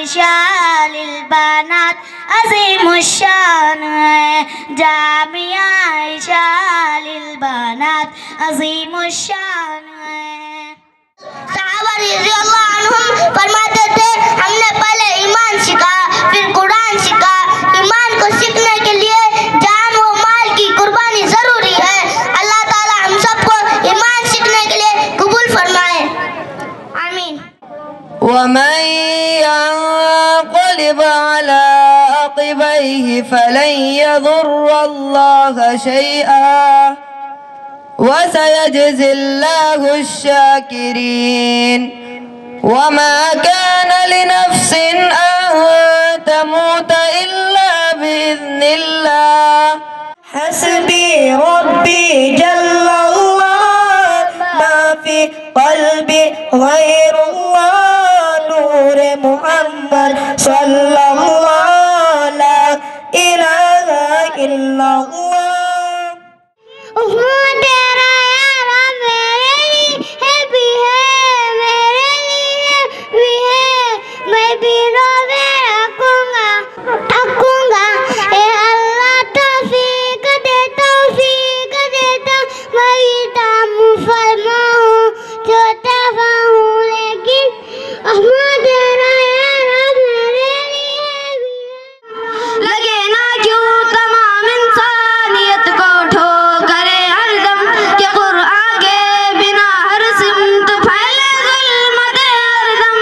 عائشہ للبنات عظیم الشان ہے، جامعہ عائشہ للبنات عظیم الشان ہے۔ صحابہ رضی اللہ عنہم فرماتے تھے ہم نے پہلے ایمان سیکھا پھر قرآن سیکھا۔ ایمان کو سیکھنے کے لیے جان و مال کی قربانی ضروری ہے۔ اللہ تعالی ہم سب کو ایمان سیکھنے کے لیے قبول فرمائے، آمین۔ ومن ينقلب على عقبيه فلن يضر الله شيئا وسيجزي الله الشاكرين وما كان لنفس أن تموت إلا بإذن الله حسبي ربي جل الله ما في قلبي غير الله نور محمد صلى الله لا إله إلا الله تیرا یارا میرے لیے بھی ہے، میرے لیے بھی ہے، میں بھی روزے رکھوں گا، اے اللہ توفیق دیتا، میں دام فرماؤں چھوٹا ہوں لیکن تیرا یارا میرے لیے بھی ہے۔ لگے نا کیوں تمام انسانیت کو ٹھوکرے ہر دم کہ قرآن کے بنا ہر سمت پھیلے ظلمت ہر دم،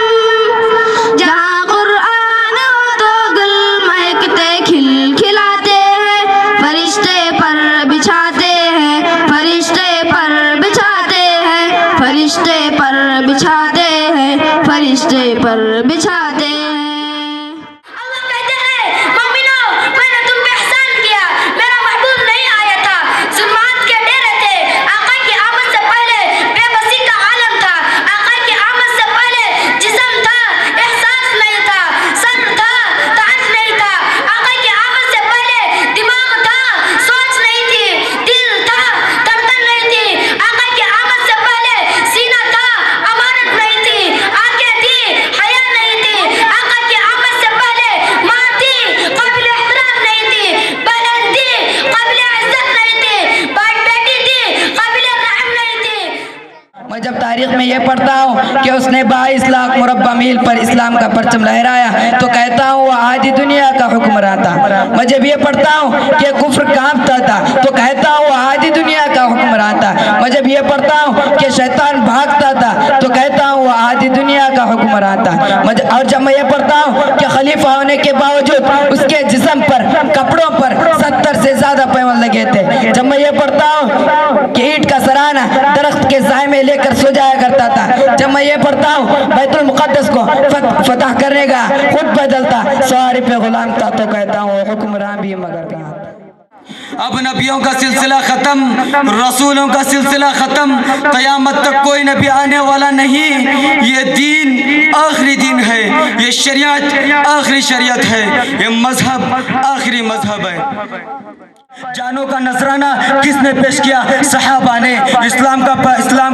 جہاں قرآن ہو تو گل مہکتے کھلاتے ہیں، فرشتے پر بچھاتے ہیں، فرشتے پر بچھاتے ہیں، فرشتے پر بچھاتے ہیں، فرشتے پر بچھاتے ہیں۔ اللہ کہتے ہیں مومنو میں نے تم پہ احسان کیا، میرا محبوب نہیں آیا تھا، ظلمات کے ڈیرے تھے، آقا کی آمد سے پہلے بے بسی کا عالم تھا، آقا کی آمد سے پہلے جسم تھا احساس نہیں تھا، سر تھا تاج نہیں تھا، آقا کی آمد سے پہلے دماغ تھا سوچ نہیں تھی، دل تھا دھڑکن نہیں تھی، آقا کی آمد سے پہلے سینہ تھا امانت نہیں تھی، آنکھیں تھی حیا نہیں تھی، آقا کی آمد سے پہلے ماں تھی قابل احترام نہیں تھی، بہن تھی قابل عزت نہیں تھی، باپ بیٹی تھی قابل رحم نہیں تھی۔ میں جب تاریخ میں یہ پڑھتا ہوں کہ اس نے 22 لاکھ مربع میل پر اسلام کا پرچم لہرایا تو کہتا ہوں وہ آدھی دنیا کا حکمراں تھا۔ میں جب یہ پڑھتا ہوں کہ کفر کانپتا تھا تو کہتا ہوں وہ آدھی دنیا کا حکمراں تھا۔ میں جب یہ پڑھتا ہوں کہ شیطان بھاگتا تھا تو کہتا ہوں وہ آدھی دنیا کا حکمراں تھا۔ اور جب میں یہ پڑھتا ہوں کہ خلیفہ ہونے کے باوجود اس کے جسم پر کپڑوں پر 70 سے زیادہ پیون لگے تھے، جب میں یہ پڑھتا ہوں کہ اینٹ کا سرانہ درخت کے سائے میں لے کر سو جایا کرتا تھا، جب میں یہ پڑھتا ہوں بیت المقدس کو فتح کرنے کا خود بدلتا سواری پہ غلام تھا تو کہتا ہوں وہ حکمران بھی مگر کہاں تھا۔ اب نبیوں کا سلسلہ ختم، رسولوں کا سلسلہ ختم، قیامت تک کوئی نبی آنے والا نہیں، یہ دین آخری دین ہے، یہ شریعت آخری شریعت ہے، یہ مذہب آخری مذہب ہے۔ جانوں کا نذرانہ کس نے پیش کیا؟ صحابہ نے۔ اسلام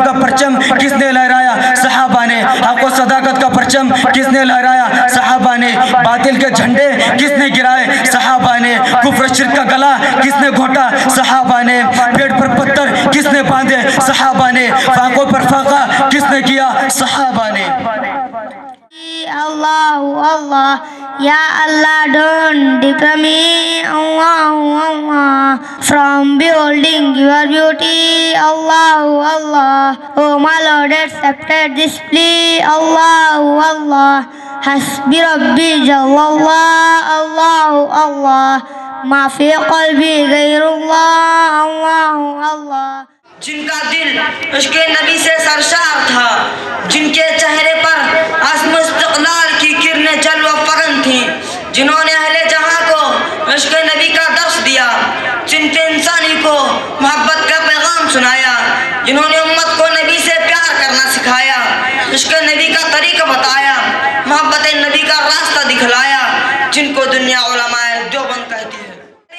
کا پرچم کس نے لہرایا؟ صحابہ نے۔ حق و صداقت کا پرچم کس نے لہرایا؟ صحابہ نے۔ باطل کے جھنڈے کس نے گرائے؟ صحابہ نے۔ کفر شرک کا گلا کس نے گھونٹا؟ صحابہ نے۔ پیٹ پر پتھر کس نے باندھے؟ صحابہ نے۔ فاقوں پر فاقہ کس نے کیا؟ صحابہ نے۔ اللہ اللہ یا اللہ don't deter me Allah Allah from beholding your beauty Allah Allah oh my Lord accepted this plea اللہ اللہ حسبی ربی جل اللہ اللہ اللہ ما فی قلبی غیر اللہ اللہ اللہ۔ جن کا دل عشق نبی سے سرشار تھا، جن کے چہرے پر عزم استقلال کی کرنیں جلوہ فکن تھیں، جنہوں نے اہل جہاں کو عشق نبی کا درس دیا، جن پہ انسانی کو محبت کا پیغام سنایا، جنہوں نے امت کو نبی سے پیار کرنا سکھایا، عشق نبی کا طریقہ بتایا، محبت نبی کا راستہ دکھلایا، جن کو دنیا علماء دیوبند کہتی ہے،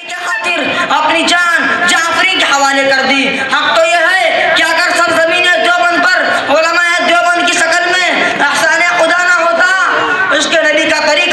کے خاطر اپنی جان جعفری کے حوالے کر دی۔ حق تو یہ ہے کہ اگر سرزمین دیوبند پر علماء دیوبند کی شکل میں احسان خدا نہ ہوتا، عشق نبی کا طریقہ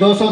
200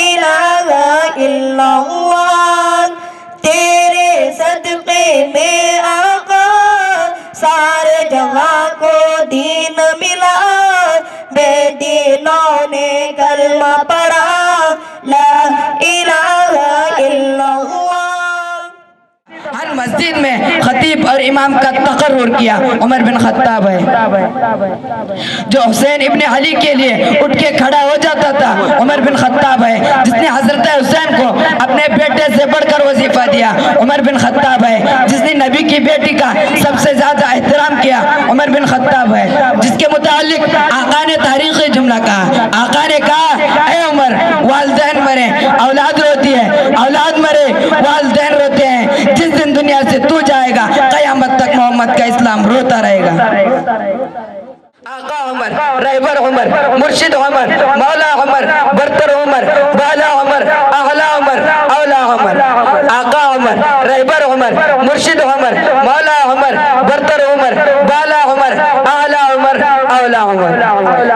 الہ الا اللہ تیرے صدقے میں آقا سارے جہاں کو دین ملا بے دینوں نے کلمہ پڑھا لا الہ الا اللہ ہر مسجد میں خطیب اور امام کا تقرر کیا عمر بن خطاب ہے جو حسین ابن علی کے لیے اٹھ کے کھڑا ہو جاتا تھا عمر بن خطاب ہے جس نے حضرت حسین کو اپنے بیٹے سے بڑھ کر وظیفہ دیا عمر بن خطاب ہے جس نے نبی کی بیٹی کا سب سے زیادہ احترام کیا عمر بن خطاب ہے جس کے متعلق آقا نے تاریخی جملہ کہا آقا نے کہا اے عمر والدین مرے اولاد روتی ہے اولاد مرے والدین روتے ہیں جس دن دنیا سے تو جائے گا قیامت تک محمد کا اسلام روتا رہے گا آقا عمر رہبر عمر مرشد عمر مولا عمر برتر عمر بالا عمر اعلی عمر اولا عمر آقا عمر رہبر عمر مرشد عمر مولا عمر برتر عمر بالا عمر اعلی عمر اولا عمر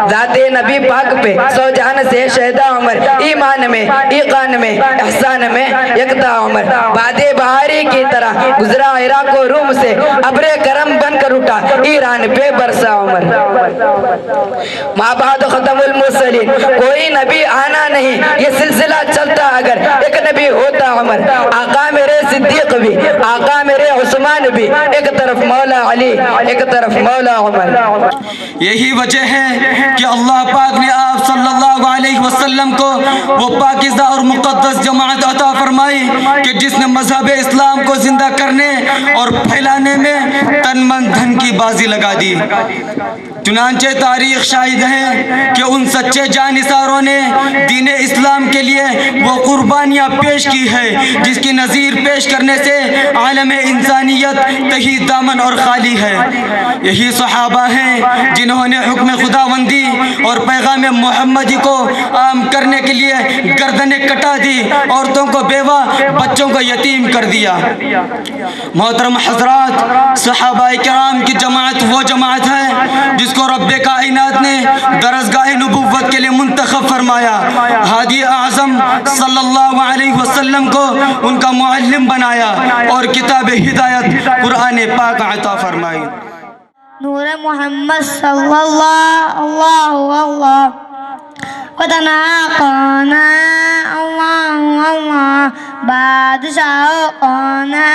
ذات نبی پاک پہ سو جہان سے شہدا عمر ایمان میں ایقان میں احسان میں یکتا عمر باد بہاری کی طرح گزرا عراق و روم سے ابر کرم بن کر اٹھا ایران پہ برسا عمر ماں بعد ختم المرسلین کوئی نبی آنا نہیں یہ سلسلہ چلتا اگر ایک نبی ہوتا عمر آقا میرے صدیق بھی آقا میرے عثمان بھی ایک طرف مولا علی ایک طرف مولا عمر یہی وجہ ہے کہ اللہ پاک نے آپ صلی اللہ علیہ وسلم کو وہ پاکیزہ اور مقدس جماعت عطا فرمائی کہ جس نے مذہب اسلام کو زندہ کرنے اور پھیلانے میں تن من دھن کی بازی لگا دی چنانچہ تاریخ شاہد ہے کہ ان سچے جانثاروں نے دین اسلام کے لیے وہ قربانیاں پیش کی ہے جس کی نظیر پیش کرنے سے عالم انسانیت تہی دامن اور خالی ہے یہی صحابہ ہیں جنہوں نے حکم خداوندی اور پیغام محمدی کو عام کرنے کے لیے گردنیں کٹا دی عورتوں کو بیوہ بچوں کو یتیم کر دیا محترم حضرات صحابہ کرام کی جماعت وہ جماعت ہے جس کو رب کائنات نے درسگاہ نبوت کے لیے منتخب فرمایا ہادی اعظم صلی اللہ علیہ وسلم کو ان کا معلم بنایا اور کتاب ہدایت قرآن پاک عطا فرمائی نور محمد صلی اللہ وتناقنا اللہ بادشاہ قونا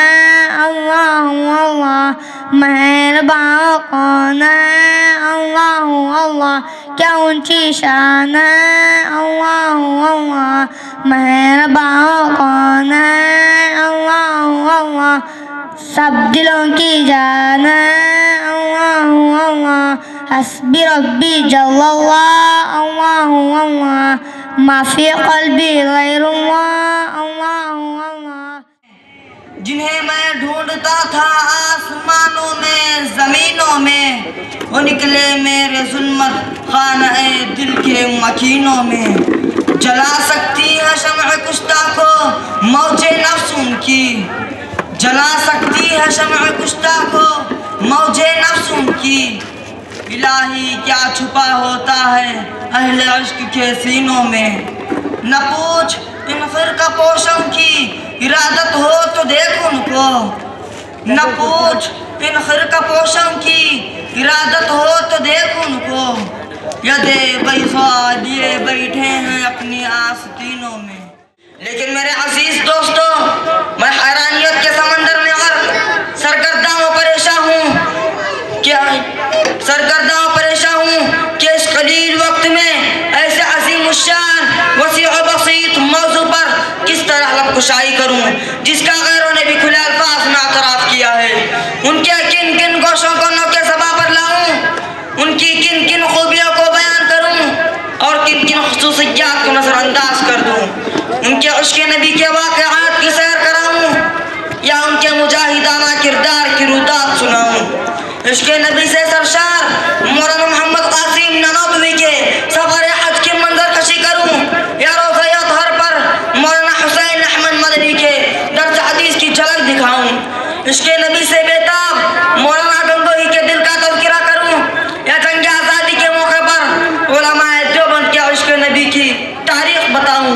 اللہ مہربان قونا اللہ کیا اونچی شان اللہ مہربان قونا اللہ سب دلوں کی جان اللہ حسبی ربی جل اللہ ما فی قلبی غیر اللہ جنہیں میں ڈھونڈتا تھا آسمانوں میں زمینوں میں وہ نکلے میرے ظلمت خانہ دل کے مکینوں میں جلا سکتی ہے شمع کشتہ کو موج نفس ان کی جلا سکتی ہے شمع کشتہ کو موج نفس ان کی الہی کیا چھپا ہوتا ہے اہل عشق کے سینوں میں نہ پوچھ ان فرقہ پوشوں کی ارادت ہو تو دیکھ ان کو نہ پوچھ ان فرقہ پوشوں کی ارادت ہو تو دیکھ ان کو یدے بیضا لیے بیٹھے ہیں اپنی آستینوں میں لیکن میرے عزیز دوستو میں حیرانیت کے سمندر میں غرق سرگرداں و پریشاں ہوں کہ اس قلیل وقت میں ایسے عظیم الشان وسیع و بسیط موضوع پر کس طرح لب کشائی کروں جس کا غیروں نے بھی کھلے الفاظ میں اعتراف کیا ہے ان کے کن کن گوشوں کو نوکے سبا پر لاؤں ان کی کن کن خوبیوں کو بیان کروں اور کن کن خصوصیات کو نظر انداز کر دوں ان کے عشق نبی کے واقعات کی سیر کراؤں یا ان کے مجاہدانہ کردار کی رودات سناؤں عشق نبی سے سرشار مولانا محمد قاسم نانوتوی کے سفر حج کی منظر کشی کروں یا روضہ اطہر پر مولانا حسین احمد مدنی کے درس حدیث کی جھلک دکھاؤں عشق نبی سے بیتاب مولانا گنگوہی کے دل کا تذکرہ کروں یا جنگ آزادی کے موقع پر علماء دیوبند کے عشق نبی کی تاریخ بتاؤں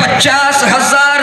50,000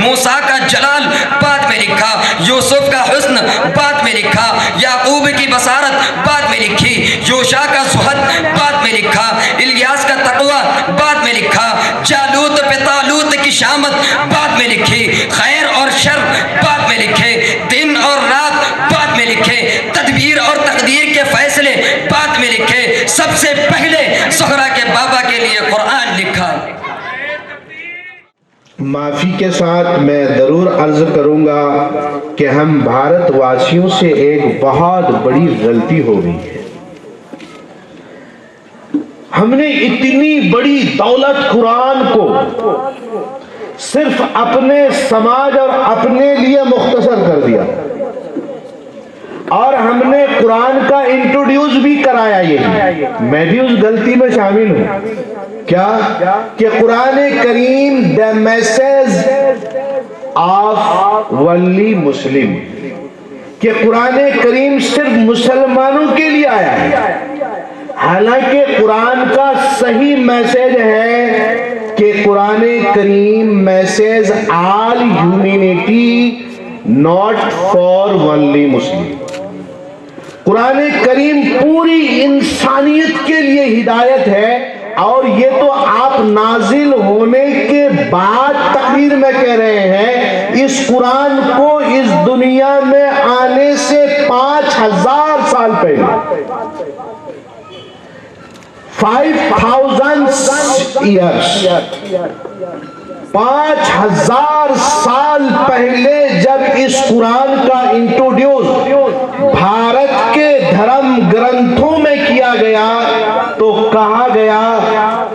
موسیٰ کا جلال بعد میں لکھا، یوسف کا حسن بعد میں لکھا، یعقوب کی بصارت بعد میں لکھی، یوشع کا زہد بعد میں لکھا، الیاس کا تقوی بعد میں لکھا، جالوت پہ طالوت کی شامت بعد میں لکھی، خیر اور شر بعد میں لکھے، دن اور رات بعد میں لکھے، تدبیر اور تقدیر کے فیصلے بعد میں لکھے، سب سے پہلے زہرا کے بابا کے لیے قرآن لکھا۔ معافی کے ساتھ میں ضرور عرض کروں گا کہ ہم بھارت واسیوں سے ایک بہت بڑی غلطی ہو گئی ہے۔ ہم نے اتنی بڑی دولت قرآن کو صرف اپنے سماج اور اپنے لیے مختصر کر دیا، اور ہم نے قرآن کا انٹروڈیوس بھی کرایا۔ یہ میں بھی اس غلطی میں شامل ہوں، کیا کہ قرآن کریم the message of only مسلم، کہ قرآن کریم صرف مسلمانوں کے لیے آیا ہے، حالانکہ قرآن کا صحیح میسج ہے کہ قرآن کریم message all humanity not for only Muslim. قرآن کریم پوری انسانیت کے لیے ہدایت ہے، اور یہ تو آپ نازل ہونے کے بعد تقریر میں کہہ رہے ہیں، اس قرآن کو اس دنیا میں آنے سے 5000 سال پہلے 5000 years 5000 سال پہلے جب اس قرآن کا انٹروڈیوس بھارت کے دھرم گرنتھوں میں کیا گیا تو کہا گیا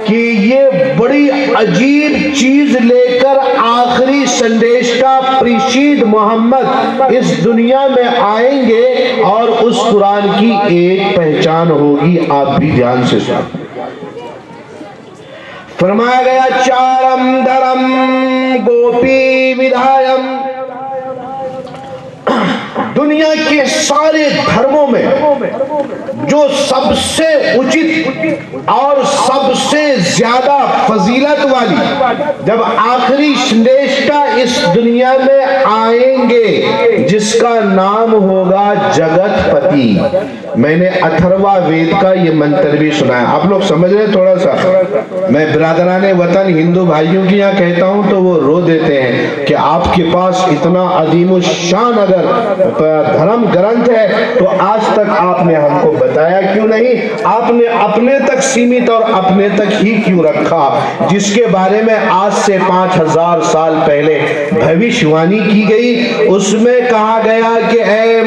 کہ یہ بڑی عجیب چیز لے کر آخری سندیش کا پریشید محمد اس دنیا میں آئیں گے، اور اس قرآن کی ایک پہچان ہوگی، آپ بھی دھیان سے سنیں۔ فرمایا گیا چارم دھرم گوپی ودھایم، دنیا کے سارے دھرموں میں جو سب سے اچت اور سب سے زیادہ فضیلت والی جب آخری سندیشتا اس دنیا میں آئیں گے، جس کا نام ہوگا جگت پتی۔ میں نے اتھروا وید کا یہ منتر بھی سنا ہے، آپ لوگ سمجھ رہے ہیں تھوڑا سا؟ میں برادران وطن ہندو بھائیوں کی یہاں کہتا ہوں تو وہ رو دیتے ہیں کہ آپ کے پاس اتنا عظیم الشان اگر دھرم گرنتھ ہے تو آج تک آپ نے ہم کو بتایا کیوں نہیں؟ آپ نے اپنے تک سیمت اور اپنے تک ہی کیوں رکھا، جس کے بارے میں آج سے 5000 سال پہلے بھوشوانی کی گئی۔ اس میں کہا گیا کہ اے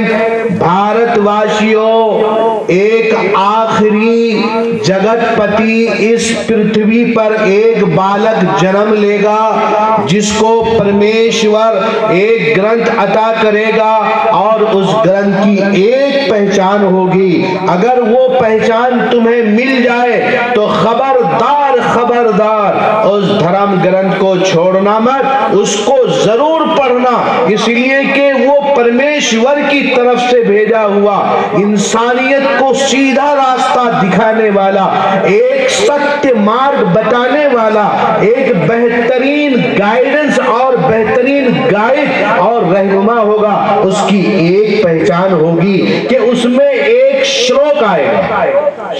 بھارت واسیوں، ایک آخری جگت پتی اس پرتھوی پر ایک بالک جنم لے گا، جس کو پرمیشور ایک گرنتھ عطا کرے گا، اور اس گرنتھ کی ایک پہچان ہوگی۔ اگر وہ پہچان تمہیں مل جائے تو خبردار خبردار اس دھرم گرنتھ کو چھوڑنا مت، اس کو ضرور پڑھنا، اس لیے کہ وہ پرمیشور کی طرف سے بھیجا ہوا، انسانیت کو سیدھا راستہ دکھانے والا، ایک ستیہ مارگ بتانے والا، ایک بہترین گائیڈنس اور بہترین گائیڈ اور رہنما ہوگا۔ اس کی ایک پہچان ہوگی کہ اس میں ایک شلوک آئے گا۔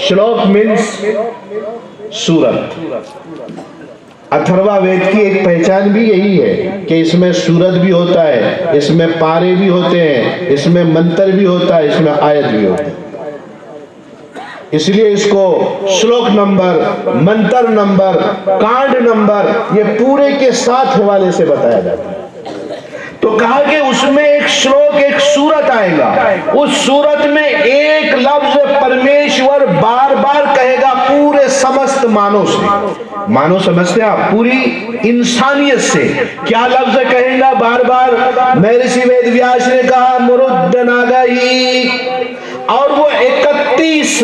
شلوک مینس سورت۔ اتھروا وید کی ایک پہچان بھی یہی ہے کہ اس میں سورت بھی ہوتا ہے، اس میں پارے بھی ہوتے ہیں، اس میں منتر بھی ہوتا ہے، اس میں آیت بھی ہوتا ہے۔ اس لیے اس کو شلوک نمبر، منتر نمبر، کانڈ نمبر، یہ پورے کے 7 حوالے سے بتایا جاتا ہے۔ تو کہا کہ اس میں ایک شلوک، ایک سورت آئے گا، اس سورت میں ایک لفظ پرمیشور بار بار کہے گا پورے سمست مانو سے۔ مانو سمجھتے ہیں آپ؟ پوری انسانیت سے کیا لفظ کہیں گا بار بار؟ مہرشی وید ویاس نے کہا مرد ناگئی، اور وہ 31 31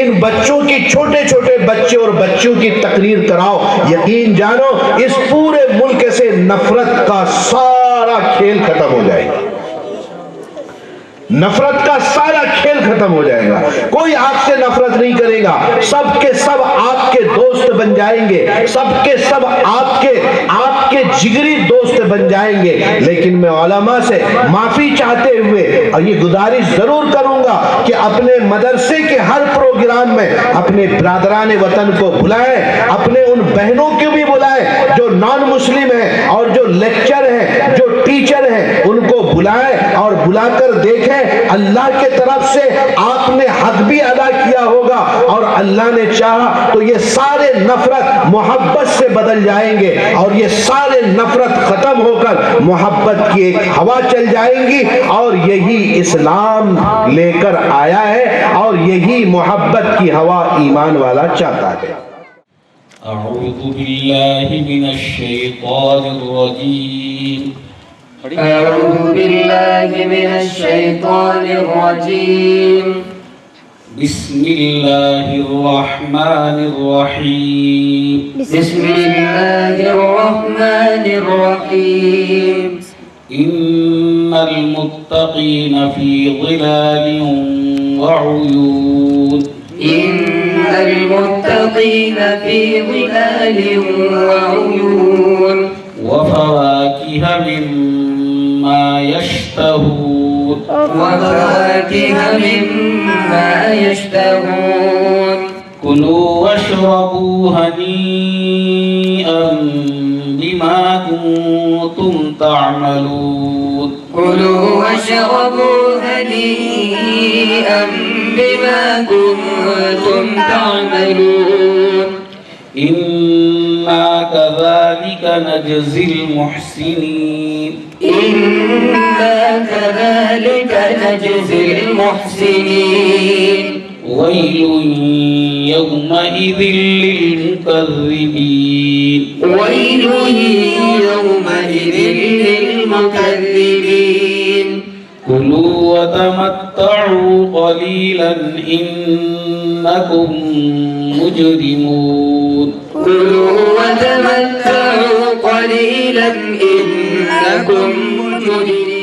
ان بچوں کی چھوٹے چھوٹے بچے اور بچوں کی تقریر کراؤ، یقین جانو اس پورے ملک سے نفرت کا سارا کھیل ختم ہو جائے گا، نفرت کا سارا کھیل ختم ہو جائے گا، کوئی آپ سے نفرت نہیں کرے گا، سب کے سب آپ کے دوست بن جائیں گے، سب کے سب آپ کے جگری دوست بن جائیں گے۔ لیکن میں علماء سے معافی چاہتے ہوئے اور یہ گزارش ضرور کروں گا کہ اپنے مدرسے کے ہر پروگرام میں اپنے برادران وطن کو بلائیں، اپنے ان بہنوں کو بھی بلائیں جو نان مسلم ہیں اور جو لیکچر ہیں، جو ٹیچر ہیں، ان کو بلائیں اور بلا کر دیکھیں اللہ کے طرف سے آپ نے حق بھی ادا کیا ہوگا، اور اللہ نے چاہا تو یہ سارے نفرت محبت سے بدل جائیں گے، اور یہ سارے نفرت ختم ہو کر محبت کی ایک ہوا چل جائیں گی، اور یہی اسلام لے کر آیا ہے، اور یہی محبت کی ہوا ایمان والا چاہتا ہے۔ اعوذ باللہ من الشیطان الرجیم، أعوذ بالله من الشيطان الرجيم، بسم اللہ الرحمن الرحیم، بسم الله الرحمن الرحيم، ان المتقین فی ظلال وعیون، إن المتقين في ظلال وعيون، وفواکہ مما یشتہون، وفواكه مما يشتهون، کلوا واشربوا ہنیئا بما کنتم تعملون، كلوا واشربوا هنيئا بما كنتم تعملون، إنا كذلك نجزي المحسنين، إنا كذلك نجزي المحسنين، ويل يومئذ للمكذبين، ويل يومئذ للمكذبين، كلوا وتمتعوا قليلا إنكم مجرمون، كلوا وتمتعوا قليلا إنكم مجرمون.